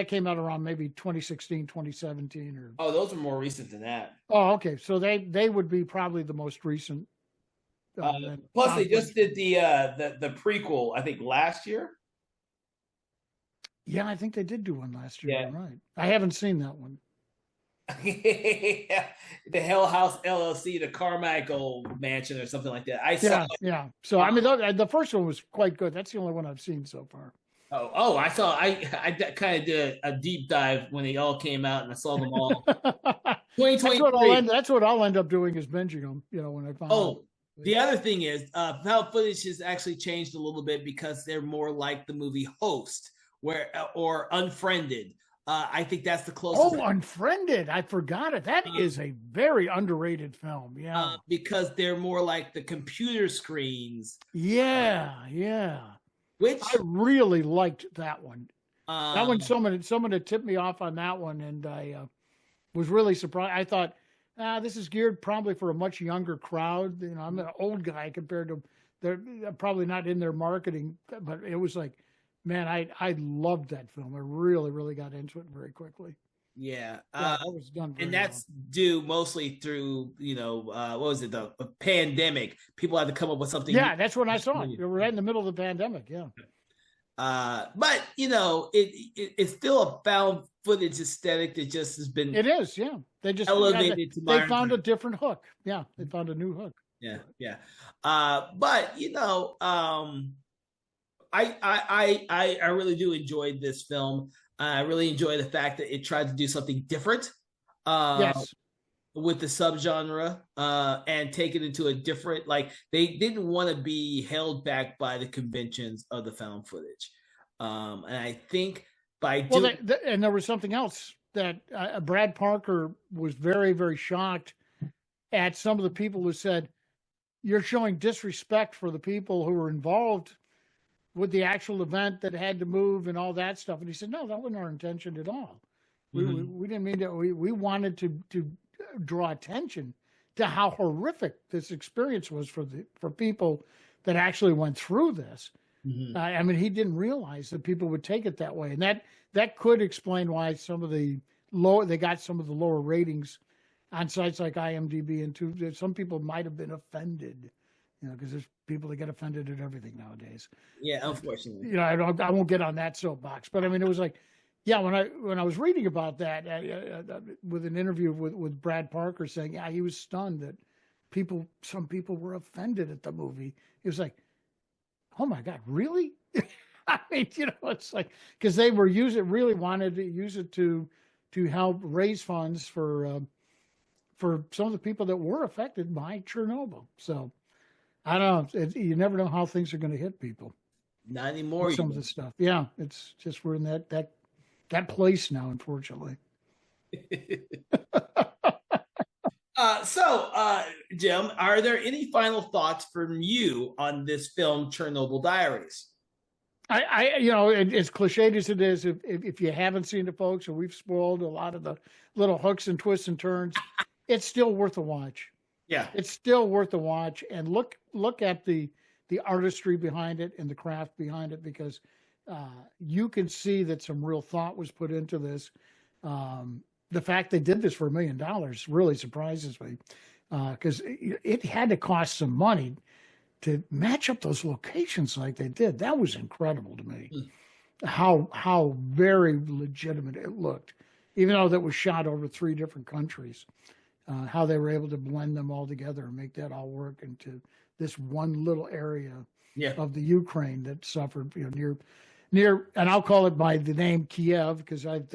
came out around maybe 2016, 2017, or. Oh, those are more recent than that. Oh, okay. So they would be probably the most recent. Plus, they just did the prequel, I think, last year. Yeah, I think they did do one last year. Yeah. Right. I haven't seen that one. The Hell House LLC, the Carmichael Mansion, or something like that. I saw. Yeah. So I mean, the first one was quite good. That's the only one I've seen so far. Oh! I saw. I kind of did a deep dive when they all came out, and I saw them all. 2023. That's what I'll end up doing, is binging them. When I find. Oh, the other thing is, found footage has actually changed a little bit, because they're more like the movie Host, or Unfriended. I think that's the closest. Oh, Unfriended! I forgot it. That is a very underrated film. Yeah, because they're more like the computer screens. Yeah. Which I really liked that one. That one, someone had tipped me off on that one, and I was really surprised. I thought, this is geared probably for a much younger crowd. I'm an old guy compared to. They're probably not in their marketing, but it was like. Man, I loved that film. I really, really got into it very quickly. Yeah, that was done very and that's due mostly through what was it, the pandemic? People had to come up with something. Yeah, that's when I saw it. We were right in the middle of the pandemic. Yeah. But it's still a found footage aesthetic that just has been. It is, yeah. They just elevated to. They found a different hook. Yeah, they found a new hook. Yeah. But I really do enjoy this film. I really enjoy the fact that it tried to do something different. Yes. with the subgenre and take it into a different, like they didn't want to be held back by the conventions of the found footage. And I think by doing and there was something else that Brad Parker was very, very shocked at some of the people who said, you're showing disrespect for the people who were involved with the actual event that had to move and all that stuff. And he said, no, that wasn't our intention at all. We didn't mean that. We wanted to draw attention to how horrific this experience was for people that actually went through this. I mean, he didn't realize that people would take it that way. And that could explain why they got some of the lower ratings on sites like IMDb, and some people might have been offended, because there's people that get offended at everything nowadays. Yeah, unfortunately. I won't get on that soapbox, but I mean, it was like, yeah, when I was reading about that with an interview with Brad Parker saying, yeah, he was stunned that some people were offended at the movie. It was like, oh my God, really? I mean, it's like, because they really wanted to use it to help raise funds for some of the people that were affected by Chernobyl. So I don't know. You never know how things are going to hit people. Not anymore. Some of the stuff. Yeah. It's just, we're in that place now, unfortunately. So, Jim, are there any final thoughts from you on this film, Chernobyl Diaries? As cliched as it is, if you haven't seen it, folks, and we've spoiled a lot of the little hooks and twists and turns, it's still worth a watch. Yeah, it's still worth a watch, and look at the artistry behind it and the craft behind it, because you can see that some real thought was put into this. The fact they did this for $1 million really surprises me, because it had to cost some money to match up those locations like they did. That was incredible to me. How very legitimate it looked, even though that was shot over 3 different countries. How they were able to blend them all together and make that all work into this one little area of the Ukraine that suffered, near, and I'll call it by the name Kiev, because I've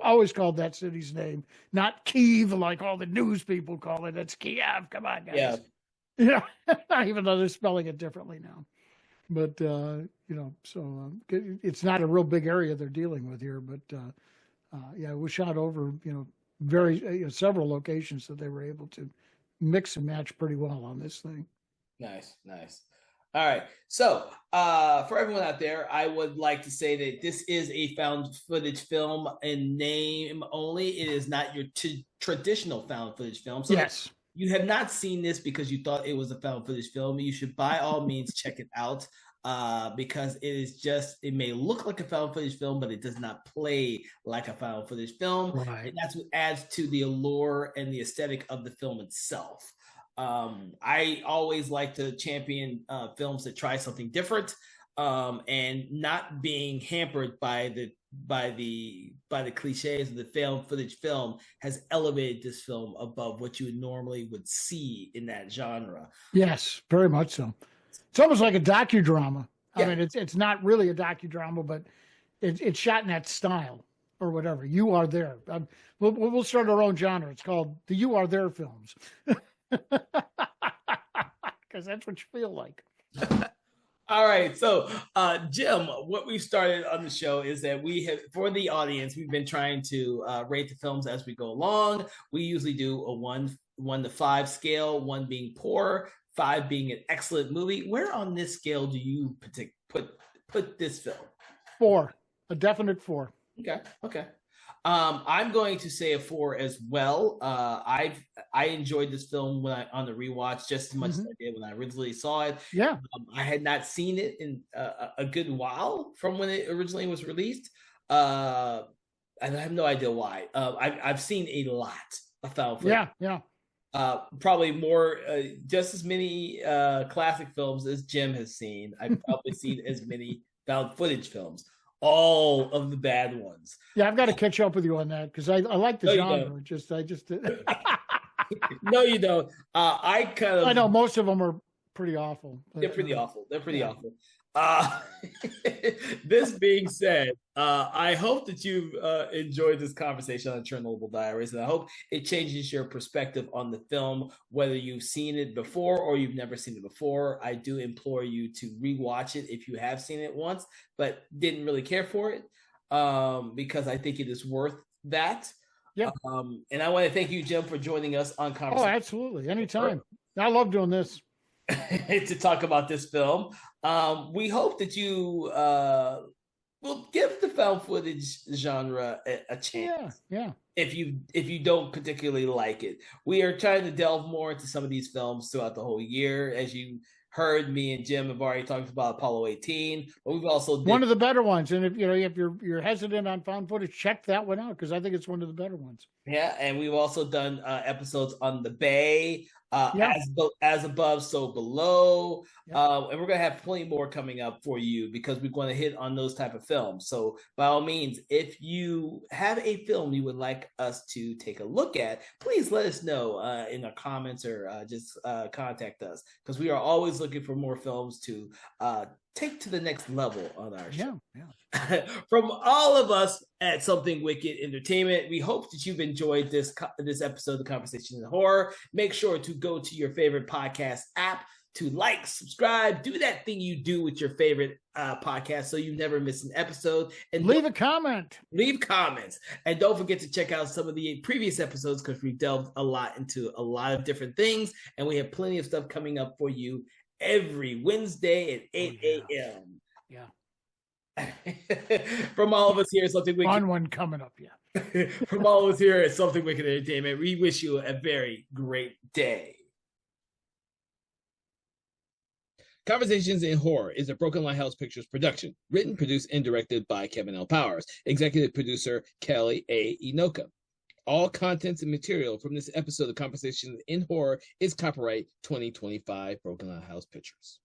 always called that city's name, not Kiev like all the news people call it. It's Kiev. Come on, guys. Yeah. Even though they're spelling it differently now. But, it's not a real big area they're dealing with here. But, it was shot over, several locations that they were able to mix and match pretty well on this thing. Nice. All right. So, for everyone out there, I would like to say that this is a found footage film in name only. It is not your traditional found footage film. So yes. You have not seen this because you thought it was a found footage film. You should by all means check it out, because it may look like a found footage film, but it does not play like a found footage film. Right. And that's what adds to the allure and the aesthetic of the film itself. I always like to champion films that try something different, and not being hampered by the cliches of the found footage film has elevated this film above what you normally would see in that genre. Yes, very much so. It's almost like a docudrama. Yeah. I mean, it's not really a docudrama, but it's shot in that style or whatever. You Are There. We'll start our own genre. It's called the You Are There films. Because that's what you feel like. All right. So, Jim, what we've started on the show is that we have, for the audience, we've been trying to rate the films as we go along. We usually do a 1 to 5 scale, 1 being poor, 5 being an excellent movie. Where on this scale do you put this film? 4, a definite 4. Okay. I'm going to say a 4 as well. I enjoyed this film on the rewatch just as much as I did when I originally saw it. Yeah, I had not seen it in a good while from when it originally was released. And I have no idea why. I've seen a lot of found footage. Yeah. Probably more, just as many classic films as Jim has seen. I've probably seen as many found footage films. All of the bad ones. Yeah, I've got to catch up with you on that because I like the genre. I just No, you don't. I know most of them are pretty awful. They're pretty awful. This being said, I hope that you've enjoyed this conversation on Chernobyl Diaries, and I hope it changes your perspective on the film, whether you've seen it before or you've never seen it before. I do implore you to rewatch it if you have seen it once, but didn't really care for it, because I think it is worth that. Yeah. And I want to thank you, Jim, for joining us on Conversation. Oh, absolutely. Anytime. I love doing this. To talk about this film. We hope that you will give the found footage genre a chance. Yeah. If you don't particularly like it, we are trying to delve more into some of these films throughout the whole year. As you heard, me and Jim have already talked about Apollo 18, but we've also one of the better ones. And if you're hesitant on found footage, check that one out because I think it's one of the better ones. Yeah, and we've also done episodes on The Bay, as above, so below, and we're gonna have plenty more coming up for you because we're going to hit on those type of films. So by all means, if you have a film you would like us to take a look at, please let us know in our comments or just contact us because we are always looking for more films to take to the next level on our show. From all of us at Something Wicked Entertainment, we hope that you've enjoyed this episode of Conversations in Horror. Make sure to go to your favorite podcast app to like, subscribe, do that thing you do with your favorite podcast so you never miss an episode. And leave a comment. Leave comments. And don't forget to check out some of the previous episodes because we delved a lot into a lot of different things. And we have plenty of stuff coming up for you every Wednesday at 8 a.m. Yeah. From all of us here at Something Wicked. Fun one coming up, From all of us here at Something Wicked Entertainment, we wish you a very great day. Conversations in Horror is a Broken Lighthouse Pictures production, written, produced, and directed by Kevin L. Powers, executive producer Kelly A. Inoka. All contents and material from this episode of Conversations in Horror is copyright 2025 Broken Lighthouse Pictures.